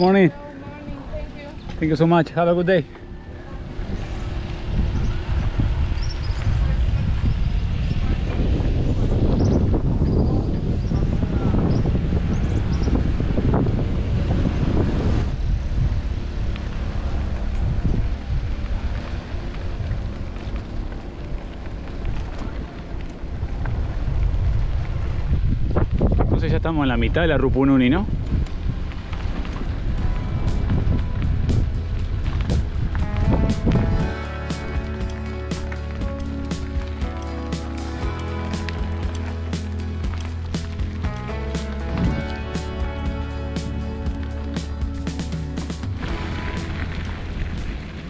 Morning. Morning, thank you. Thank you so much. Have a good day. Entonces ya estamos en la mitad de la Rupununi, ¿no?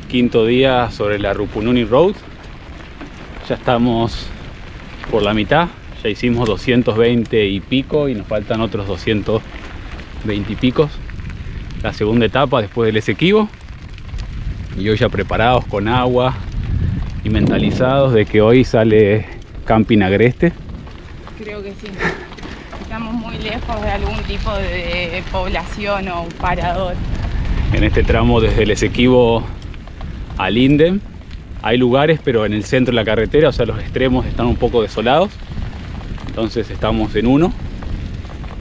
Quinto día sobre la Rupununi Road. Ya estamos por la mitad. Ya hicimos 220 y pico y nos faltan otros 220 y picos. La segunda etapa después del Esequibo. Y hoy ya preparados con agua y mentalizados de que hoy sale Camping Agreste. Creo que sí. Estamos muy lejos de algún tipo de población o un parador. En este tramo desde el Esequibo a Linden hay lugares, pero en el centro de la carretera, o sea, los extremos están un poco desolados. Entonces estamos en uno.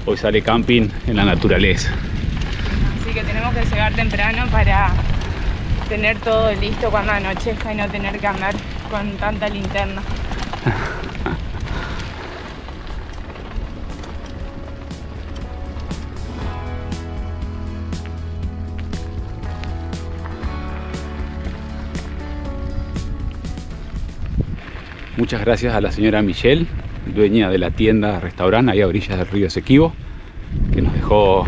Hoy sale camping en la naturaleza. Así que tenemos que llegar temprano para tener todo listo cuando anochezca y no tener que andar con tanta linterna. Muchas gracias a la señora Michelle, dueña de la tienda restaurante ahí a orillas del río Esequibo, que nos dejó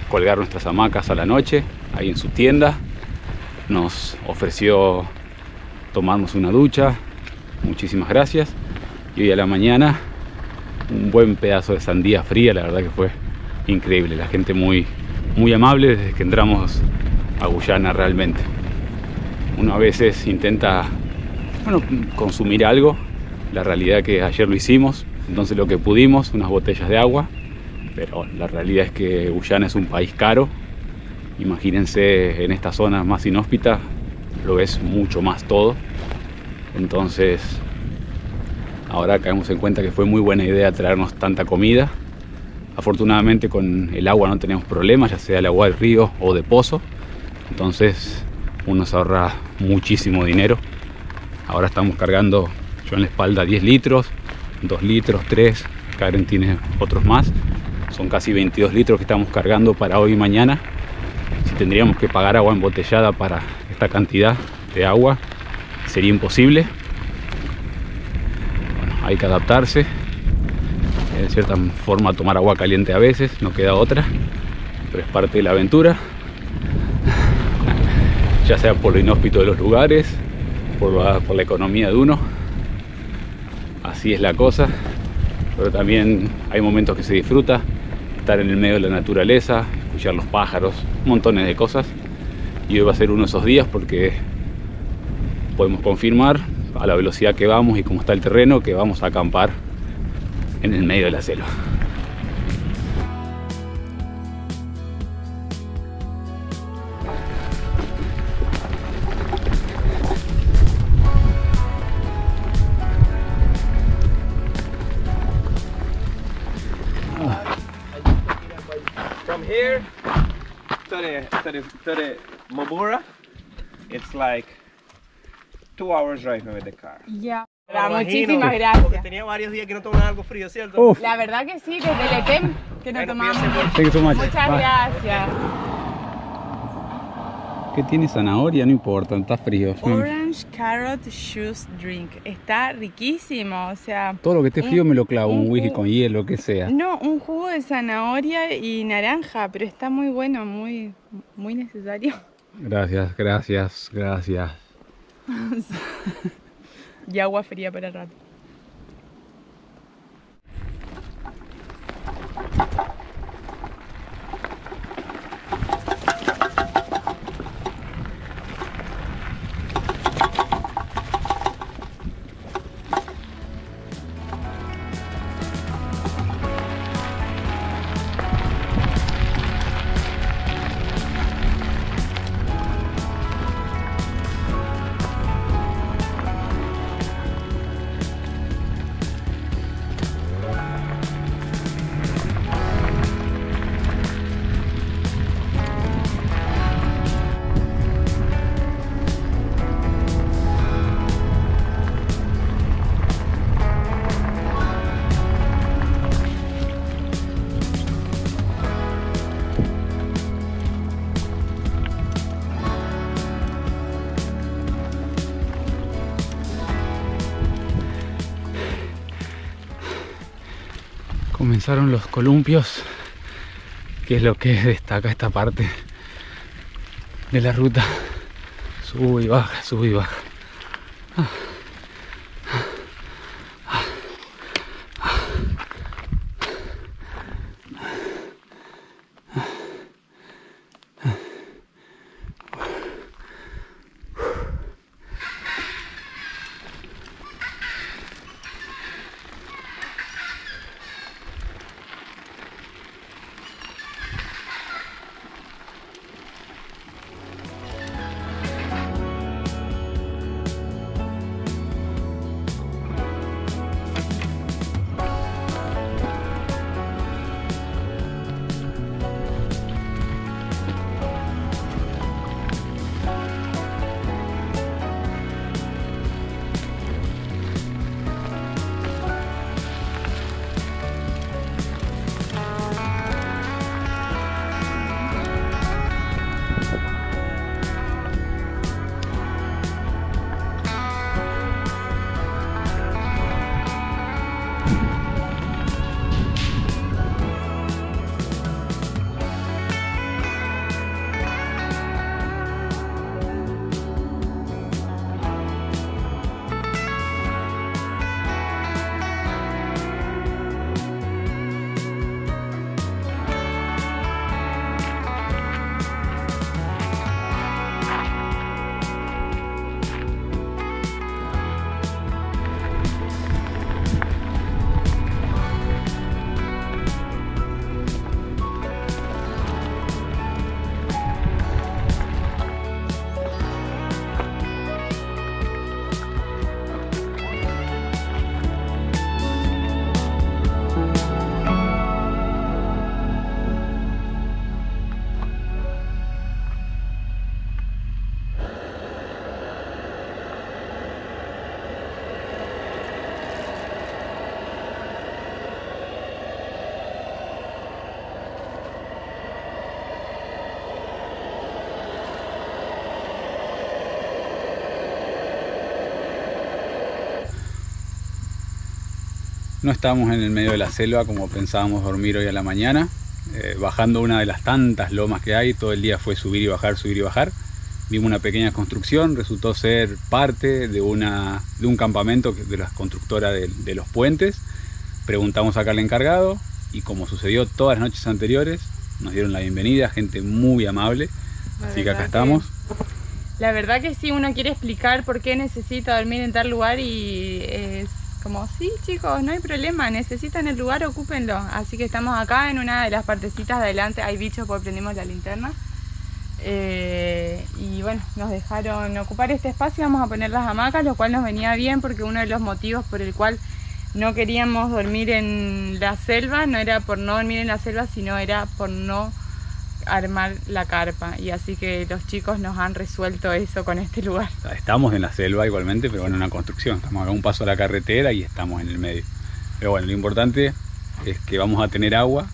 colgar nuestras hamacas a la noche ahí en su tienda. Nos ofreció tomarnos una ducha. Muchísimas gracias. Y hoy a la mañana un buen pedazo de sandía fría. La verdad que fue increíble. La gente muy amable desde que entramos a Guyana realmente. Uno a veces intenta, bueno, consumir algo. La realidad es que ayer lo hicimos, entonces lo que pudimos, unas botellas de agua, pero la realidad es que Guyana es un país caro. Imagínense en esta zona más inhóspita, lo es mucho más todo. Entonces ahora caemos en cuenta que fue muy buena idea traernos tanta comida. Afortunadamente con el agua no tenemos problemas, ya sea el agua del río o de pozo. Entonces uno se ahorra muchísimo dinero. Ahora estamos cargando, yo en la espalda, 10 litros, 2 litros, 3, Karen tiene otros más. Son casi 22 litros que estamos cargando para hoy y mañana. Si tendríamos que pagar agua embotellada para esta cantidad de agua, sería imposible. Bueno, hay que adaptarse. De cierta forma tomar agua caliente a veces, no queda otra, pero es parte de la aventura. Ya sea por lo inhóspito de los lugares, por la economía de uno. Así es la cosa, pero también hay momentos que se disfruta, estar en el medio de la naturaleza, escuchar los pájaros, montones de cosas. Y hoy va a ser uno de esos días porque podemos confirmar a la velocidad que vamos y cómo está el terreno que vamos a acampar en el medio de la selva. From here to the Mobura, it's like 2 hours driving with the car. Ya. Porque Muchísimas gracias. tenía varios días que no tomaba algo frío, ¿cierto? Uf. La verdad que sí, desde el ETEM que no tomamos. Thank you so much. Muchas Bye. gracias. ¿Qué tiene zanahoria? No importa, está frío. Orange Carrot Juice Drink. Está riquísimo, o sea... Todo lo que esté frío me lo clavo, un whisky jugo- con hielo, lo que sea. No, un jugo de zanahoria y naranja, pero está muy bueno, muy necesario. Gracias, gracias, gracias. Y agua fría para el rato. comenzaron los columpios, que es lo que destaca esta parte de la ruta. Sube y baja, sube y baja. No estamos en el medio de la selva como pensábamos dormir hoy a la mañana, bajando una de las tantas lomas que hay. Todo el día fue subir y bajar, subir y bajar. Vimos una pequeña construcción, resultó ser parte de un campamento de la constructora de los puentes. Preguntamos acá al encargado y, como sucedió todas las noches anteriores, nos dieron la bienvenida, gente muy amable, así que acá estamos. La verdad que sí, uno quiere explicar por qué necesita dormir en tal lugar y es como, sí chicos, no hay problema, necesitan el lugar, ocúpenlo. Así que estamos acá en una de las partecitas de adelante, hay bichos porque prendimos la linterna. Y bueno, nos dejaron ocupar este espacio, vamos a poner las hamacas, lo cual nos venía bien porque uno de los motivos por el cual no queríamos dormir en la selva no era por no dormir en la selva, sino era por no armar la carpa, y así que los chicos nos han resuelto eso con este lugar. Estamos en la selva igualmente, pero bueno, en una construcción, estamos acá a un paso a la carretera y estamos en el medio. Pero bueno, lo importante es que vamos a tener agua.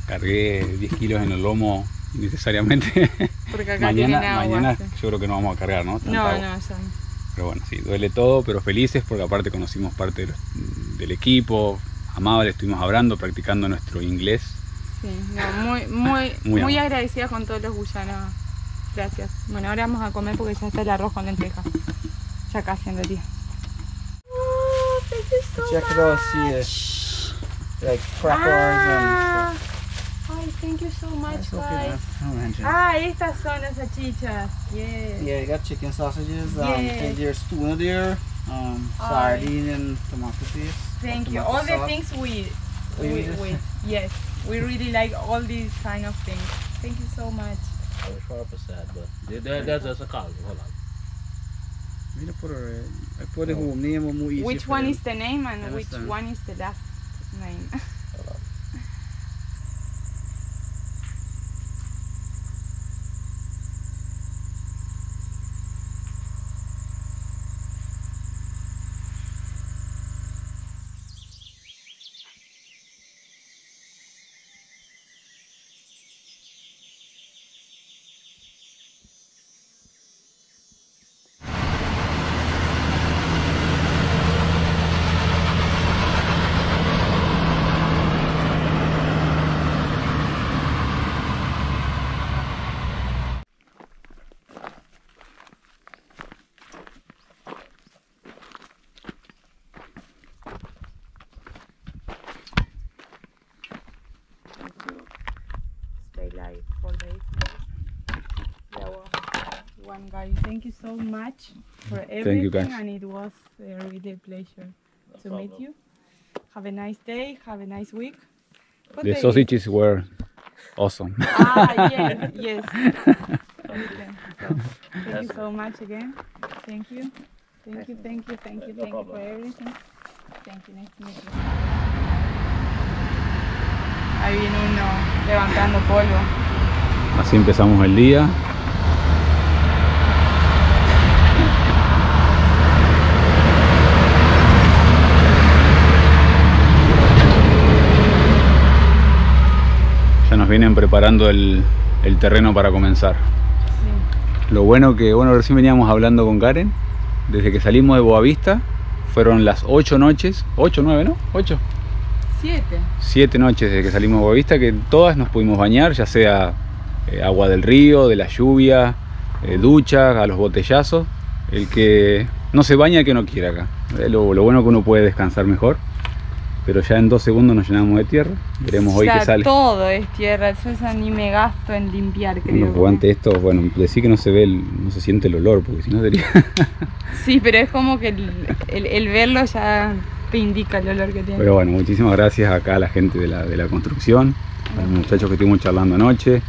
Cargué 10 kilos en el lomo innecesariamente. Porque acá tienen agua. Mañana sí. Yo creo que no vamos a cargar, ¿no? No, eso no. Pero bueno, sí, duele todo, pero felices porque aparte conocimos parte del equipo, amables, estuvimos hablando, practicando nuestro inglés. Sí, no, muy agradecida con todos los guyanos. Gracias. Bueno, ahora vamos a comer porque ya está el arroz con lentejas. Ya casi en realidad. Oh, thank you so much. Check it out, see like crackers and stuff. Ay, thank you so much, That's okay, guys. I'll mention. Estas son las salchichas. Yes. Yeah, you got chicken sausages. Yes. And there's tuna there. Sardine and tomato paste. Thank you. Tomato All the sauce. things we yes, we really like all these kind of things. Thank you so much. I was sharp as that, but that's just a college. Hold on. I put it home name more easy. Which for one them. is the name and I which understand. one is the last name? 4 days. There was one guy. Thank you so much for everything, you, guys. and it was a really pleasure to meet you. Have a nice day. Have a nice week. What The day is- sausages were awesome. yes, yes. Okay. So, thank you so much again. Thank you. Thank you, thank you, thank you, thank you for everything. Thank you, nice to meet you. Ahí viene uno levantando polvo. Así empezamos el día. Ya nos vienen preparando el terreno para comenzar. Sí. Lo bueno que, recién veníamos hablando con Karen, desde que salimos de Boavista, fueron las 8 noches, 8, 9, ¿no? 8. 7 noches desde que salimos de Boavista, que todas nos pudimos bañar, ya sea agua del río, de la lluvia, ducha, a los botellazos. El que no se baña, que no quiera acá. Lo bueno que uno puede descansar mejor. Pero ya en 2 segundos nos llenamos de tierra. Veremos hoy qué sale. Todo es tierra, yo ya ni me gasto en limpiar, creo. Unos guantes estos, bueno, decir que no se ve, no se siente el olor, porque si no sería... Sí, pero es como que el verlo ya te indica el olor que tiene. Pero bueno, muchísimas gracias acá a la gente de la construcción, a los muchachos que estuvimos charlando anoche.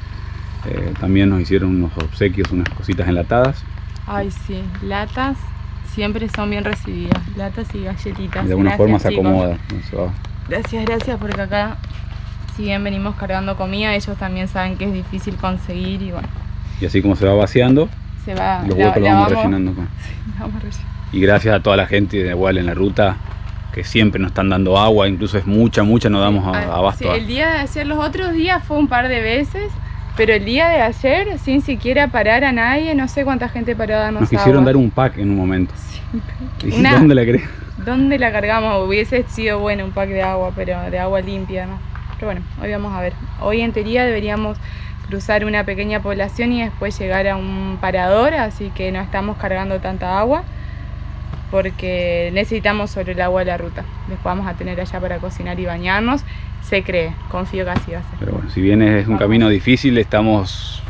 También nos hicieron unos obsequios, unas cositas enlatadas. Ay, sí, latas siempre son bien recibidas, latas y galletitas. De alguna Gracias, forma se chicos. acomoda. Eso va. Gracias, porque acá, si bien venimos cargando comida, ellos también saben que es difícil conseguir y bueno, Y así como se va vaciando, se va, los huecos los vamos rellenando con. Sí, vamos rellenando. Y gracias a toda la gente de igual en la ruta, que siempre nos están dando agua, incluso es mucha, nos damos abasto. Sí, el día de ayer, los otros días fue un par de veces, pero el día de ayer, sin siquiera parar a nadie, no sé cuánta gente paró a darnos Nos quisieron agua. dar un pack en un momento. Sí, Y ¿dónde la querés? ¿Dónde la cargamos? Hubiese sido bueno un pack de agua, pero de agua limpia, ¿no? Pero bueno, hoy vamos a ver. Hoy en teoría deberíamos cruzar una pequeña población y después llegar a un parador, así que no estamos cargando tanta agua, porque necesitamos solo el agua de la ruta. Después vamos a tener allá para cocinar y bañarnos. Se cree, confío que así va a ser. Pero bueno, si bien es un camino difícil, estamos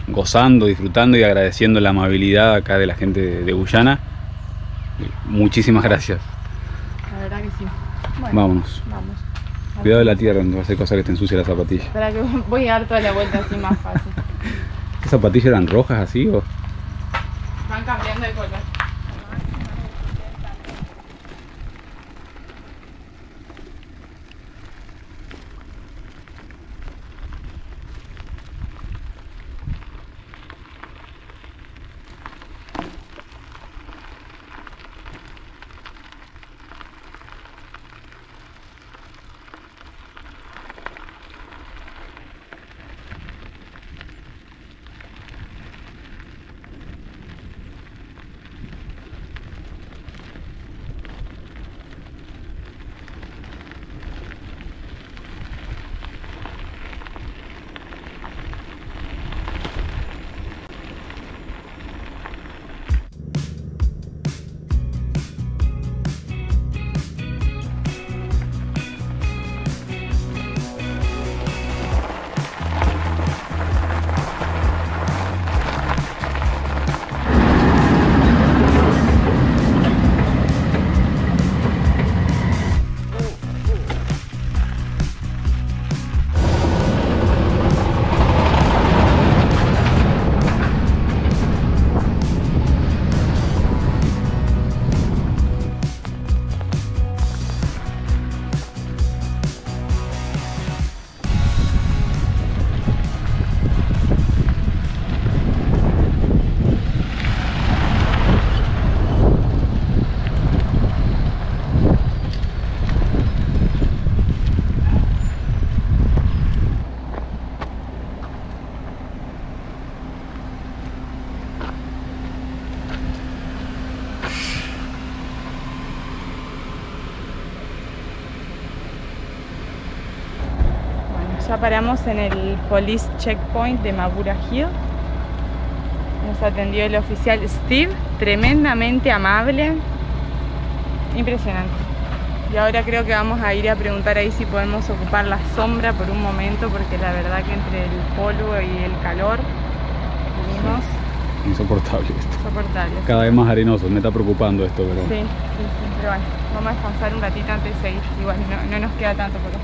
gozando, disfrutando y agradeciendo la amabilidad acá de la gente de Guyana. Muchísimas gracias. La verdad que sí. Bueno, Vámonos. vamos. Cuidado de la tierra, no va a ser cosa que te ensucie la zapatilla. Espera que voy a dar toda la vuelta así más fácil. ¿Estas zapatillas eran rojas así o? Van cambiando de color. Ya paramos en el Police Checkpoint de Mabura Hill. Nos atendió el oficial Steve, tremendamente amable. Impresionante. Y ahora creo que vamos a ir a preguntar ahí si podemos ocupar la sombra por un momento, porque la verdad que entre el polvo y el calor venimos Insoportable esto. insoportables. Cada vez más arenoso, me está preocupando esto, pero... Sí, pero bueno, vamos a descansar un ratito antes de seguir. Igual no nos queda tanto por acá.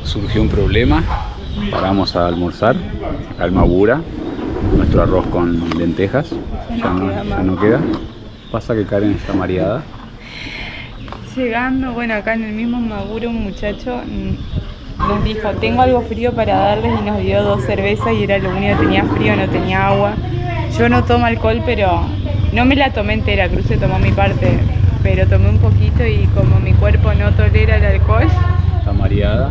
Surgió un problema, paramos a almorzar, acá al Mabura, nuestro arroz con lentejas, ya no queda. Pasa que Karen está mareada. Llegando, bueno, acá en el mismo Maguro un muchacho nos dijo, tengo algo frío para darles, y nos dio 2 cervezas y era lo único que tenía frío, no tenía agua. Yo no tomo alcohol, pero no me la tomé entera, Cruce tomó mi parte, pero tomé un poquito y como mi cuerpo no tolera el alcohol. Está mareada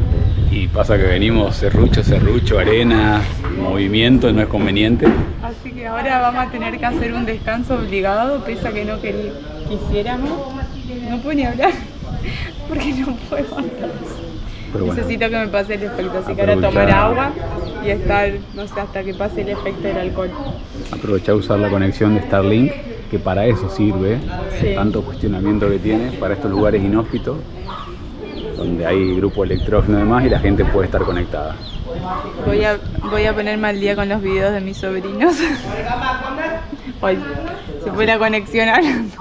y pasa que venimos serrucho, arena, movimiento, no es conveniente. Así que ahora vamos a tener que hacer un descanso obligado, pese a que no quisiéramos. No puedo ni hablar, porque no puedo hablar. Pero bueno, Necesito que me pase el efecto, así que ahora tomar agua y estar, no sé, hasta que pase el efecto del alcohol. aprovechar usar la conexión de Starlink, que para eso sirve, Sí. tanto cuestionamiento que tiene, para estos lugares inhóspitos, donde hay grupo electrógeno y demás y la gente puede estar conectada. Voy a ponerme al día con los videos de mis sobrinos. Hoy se fue la conexión hablando.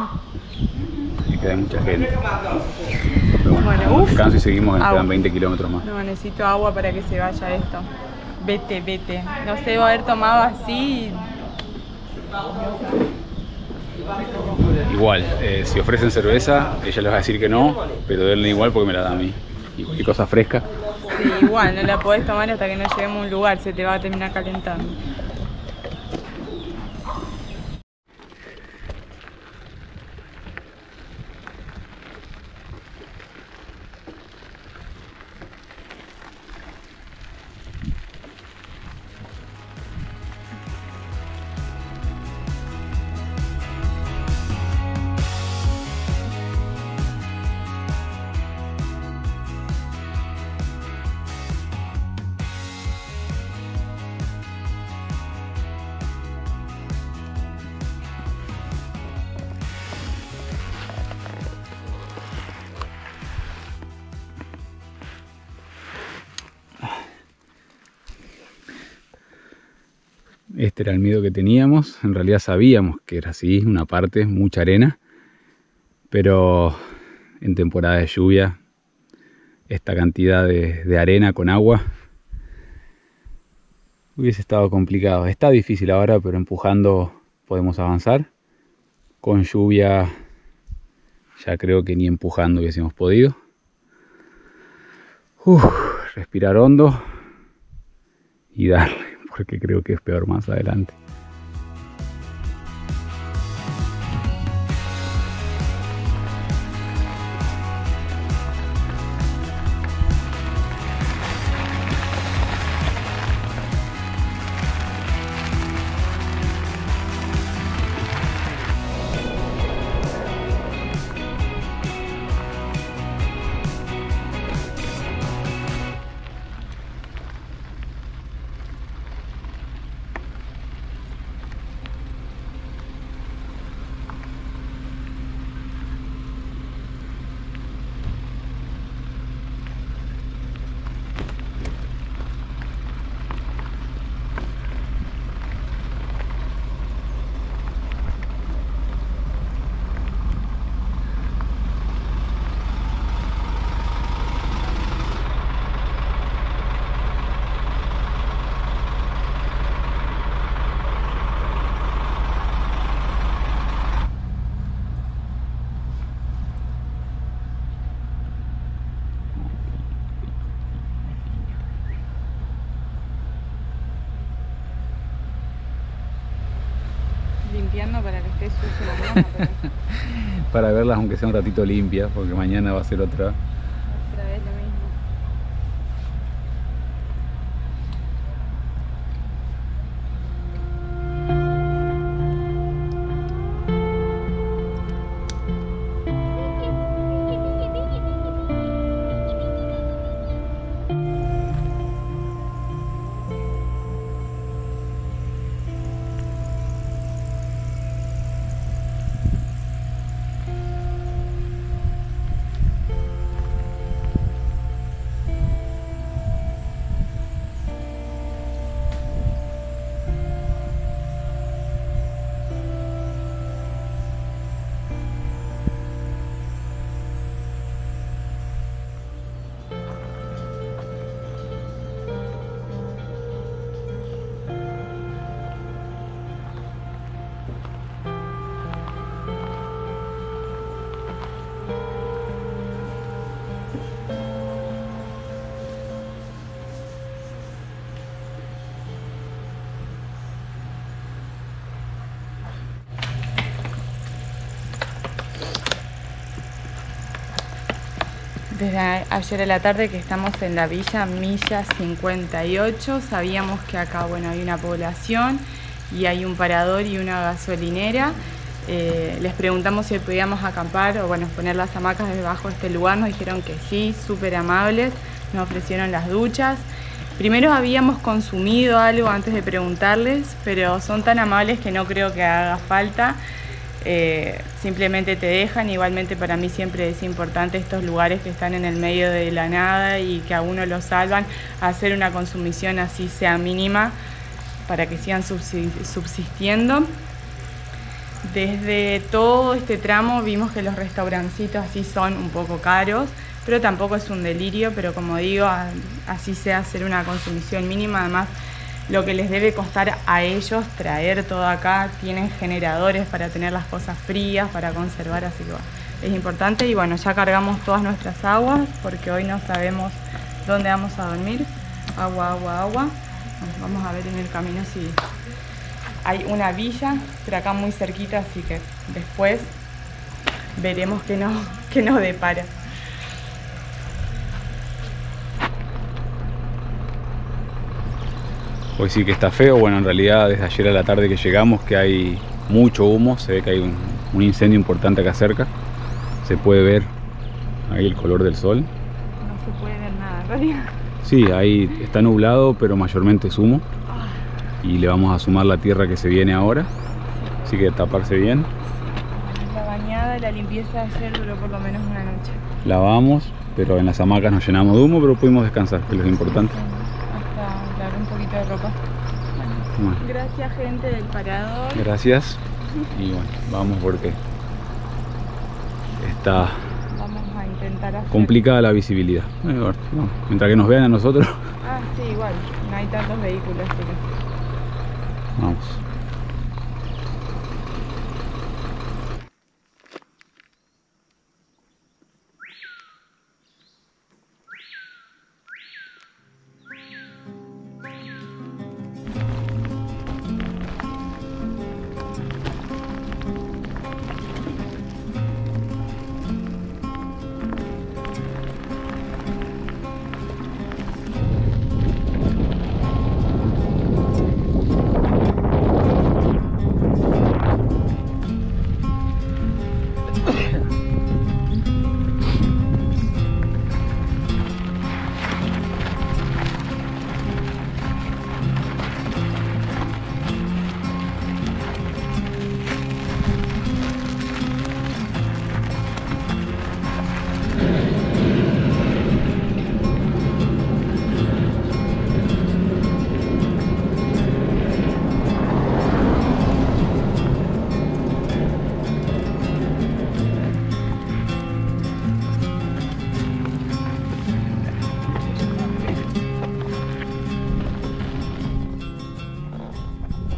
Y queda mucha gente. Pero bueno, Bueno, descanso y seguimos, que nos agua. quedan 20 kilómetros más. No, necesito agua para que se vaya esto. Vete. No sé, debo haber tomado así. Igual, si ofrecen cerveza, ella les va a decir que no, pero denle igual porque me la da a mí. Y cualquier cosa fresca. Sí, igual, no la podés tomar hasta que no lleguemos a un lugar, se te va a terminar calentando. Este era el miedo que teníamos. En realidad sabíamos que era así, una parte, mucha arena. Pero en temporada de lluvia, esta cantidad de arena con agua hubiese estado complicado. Está difícil ahora, pero empujando podemos avanzar. Con lluvia ya creo que ni empujando hubiésemos podido. Respirar hondo y darle, porque creo que es peor más adelante. Limpiando para que esté sucio mañana, pero Para verlas aunque sea un ratito limpias, porque mañana va a ser otra. otra vez lo mismo. Desde ayer a la tarde que estamos en la villa Milla 58, sabíamos que acá, bueno, hay una población y hay un parador y una gasolinera. Les preguntamos si podíamos acampar o, bueno, poner las hamacas debajo de este lugar. Nos dijeron que sí, súper amables, nos ofrecieron las duchas. Primero habíamos consumido algo antes de preguntarles, pero son tan amables que no creo que haga falta. Simplemente te dejan. Igualmente para mí siempre es importante estos lugares que están en el medio de la nada y que a uno lo salvan, hacer una consumición así sea mínima para que sigan subsistiendo. Desde todo este tramo vimos que los restaurancitos así son un poco caros, pero tampoco es un delirio, pero como digo, así sea hacer una consumición mínima. Además, lo que les debe costar a ellos traer todo acá, tienen generadores para tener las cosas frías, para conservar, así que bueno, es importante. Y bueno, ya cargamos todas nuestras aguas porque hoy no sabemos dónde vamos a dormir. Agua. Vamos a ver en el camino si hay una villa, pero acá muy cerquita, así que después veremos qué nos depara. Hoy sí que está feo. Bueno, en realidad desde ayer a la tarde que llegamos que hay mucho humo, se ve que hay un incendio importante acá cerca. Se puede ver ahí el color del sol. No se puede ver nada, en realidad. Sí, ahí está nublado, pero mayormente es humo. Y le vamos a sumar la tierra que se viene ahora. Así que taparse bien. La bañada y la limpieza de ayer duró por lo menos una noche. Lavamos, pero en las hamacas nos llenamos de humo, pero pudimos descansar, que es lo importante. Hasta lavar un poquito de ropa. Bueno. Gracias, gente del parador. Gracias. Y bueno, vamos porque está Vamos a intentar hacer... complicada la visibilidad. Bueno, mientras que nos vean a nosotros. Ah, sí, igual. No hay tantos vehículos, así que... Vamos.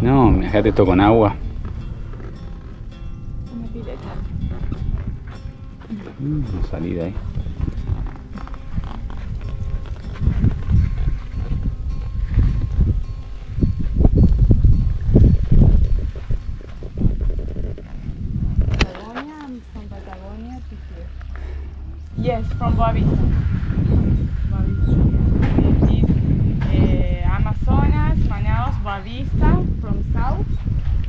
No, imagínate esto con agua. Una pileta. No salí de ahí. Patagonia, from Patagonia to here. Yes, from Boavista. Amazonas, Manaus, Boavista, from south.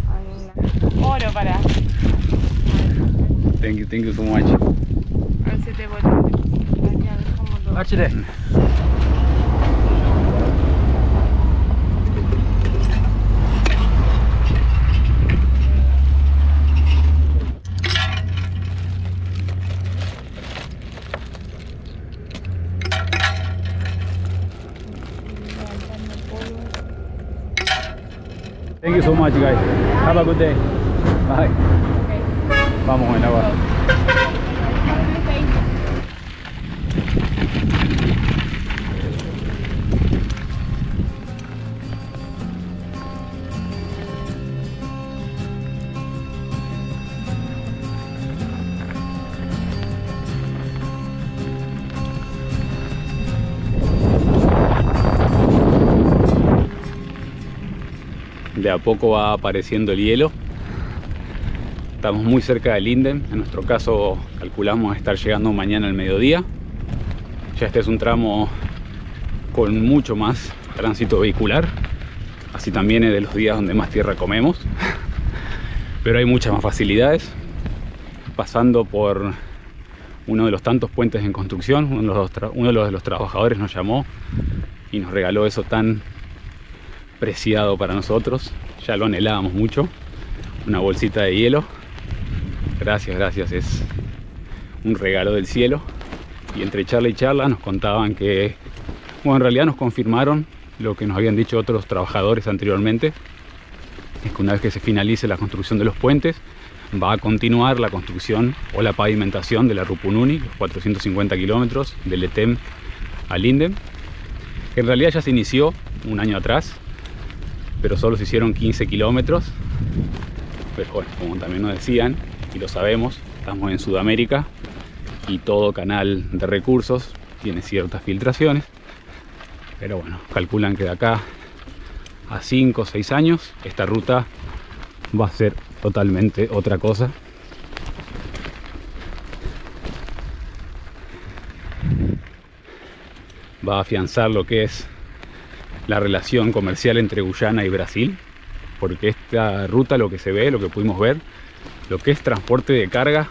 And oro para. Thank you so much. A ver si te vuelvo. Aquí a ver cómo lo... Thank you so much, guys. Have a good day. Bye. Okay. Vamos con el agua. De a poco va apareciendo el hielo. Estamos muy cerca de Linden. En nuestro caso calculamos estar llegando mañana al mediodía. Ya este es un tramo con mucho más tránsito vehicular. Así también es de los días donde más tierra comemos. Pero hay muchas más facilidades. Pasando por uno de los tantos puentes en construcción, uno de los trabajadores nos llamó y nos regaló eso tan preciado para nosotros. Ya lo anhelábamos mucho. Una bolsita de hielo. Gracias, gracias. Es un regalo del cielo. Y entre charla y charla nos contaban que, bueno, en realidad nos confirmaron lo que nos habían dicho otros trabajadores anteriormente, es que una vez que se finalice la construcción de los puentes, va a continuar la construcción o la pavimentación de la Rupununi, los 450 kilómetros de Lethem a Linden, que en realidad ya se inició un año atrás, pero solo se hicieron 15 kilómetros. Pero bueno, como también nos decían, y lo sabemos, estamos en Sudamérica y todo canal de recursos tiene ciertas filtraciones. Pero bueno, calculan que de acá a 5 o 6 años esta ruta va a ser totalmente otra cosa. Va a afianzar lo que es la relación comercial entre Guyana y Brasil, porque esta ruta, lo que se ve, lo que pudimos ver, lo que es transporte de carga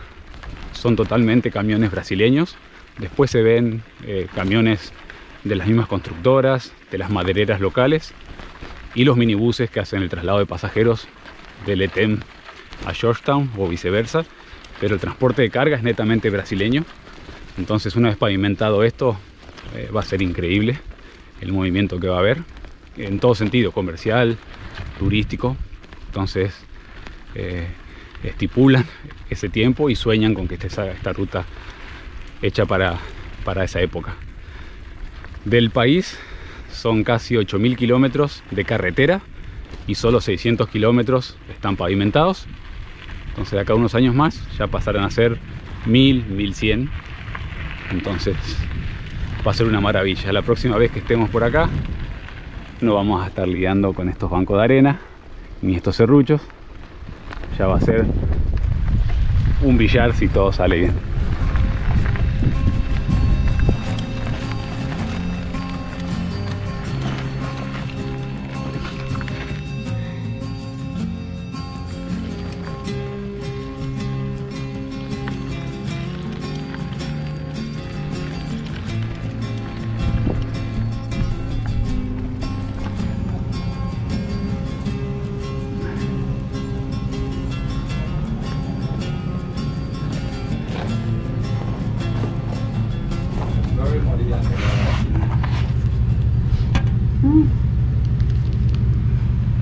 son totalmente camiones brasileños. Después se ven camiones de las mismas constructoras, de las madereras locales y los minibuses que hacen el traslado de pasajeros de Lethem a Georgetown o viceversa, pero el transporte de carga es netamente brasileño. Entonces, una vez pavimentado esto, va a ser increíble el movimiento que va a haber en todo sentido, comercial, turístico. Entonces estipulan ese tiempo y sueñan con que esté esta ruta hecha para esa época. Del país son casi 8.000 kilómetros de carretera y solo 600 kilómetros están pavimentados. Entonces de acá a unos años más ya pasarán a ser 1.000, 1.100. Entonces va a ser una maravilla. La próxima vez que estemos por acá no vamos a estar lidiando con estos bancos de arena ni estos serruchos. Ya va a ser un billar si todo sale bien.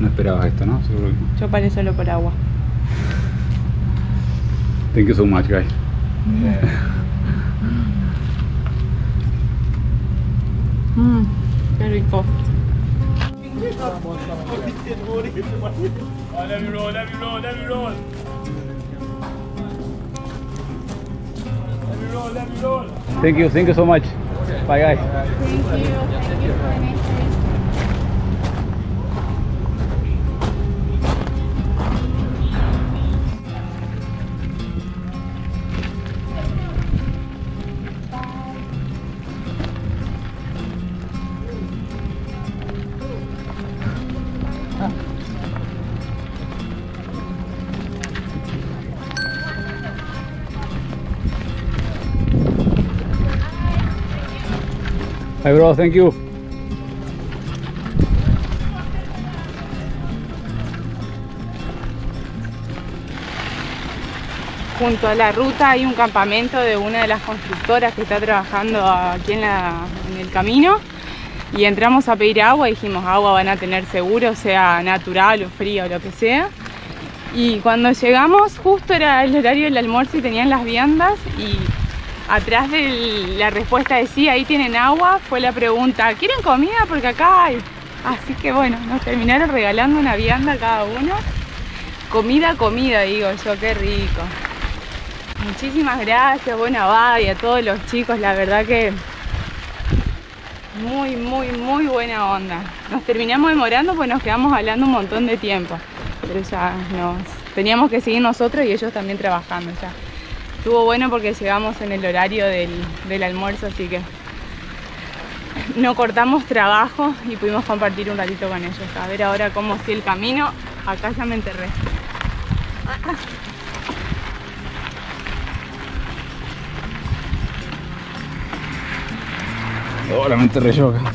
No esperabas esto, ¿no? Seguro que... Yo paré solo por agua. Thank you so much, guys. Qué rico. Thank you so much. Bye, guys. Thank you. Hi bro, thank you. Junto a la ruta hay un campamento de una de las constructoras que está trabajando aquí en el camino. Y entramos a pedir agua y dijimos, agua van a tener seguro, sea natural o fría o lo que sea. Y cuando llegamos, justo era el horario del almuerzo y tenían las viandas. Y atrás de la respuesta de sí, ahí tienen agua, fue la pregunta, ¿quieren comida? Porque acá hay. Así que bueno, nos terminaron regalando una vianda a cada uno. Comida, digo yo, qué rico. Muchísimas gracias, buena Abad, y a todos los chicos, la verdad que Muy, muy, muy buena onda. Nos terminamos demorando porque nos quedamos hablando un montón de tiempo. Pero ya teníamos que seguir nosotros y ellos también trabajando ya. Estuvo bueno porque llegamos en el horario del almuerzo, así que no cortamos trabajo y pudimos compartir un ratito con ellos. A ver ahora cómo sigue el camino. Acá ya me enterré. Hola, me enterré yo acá.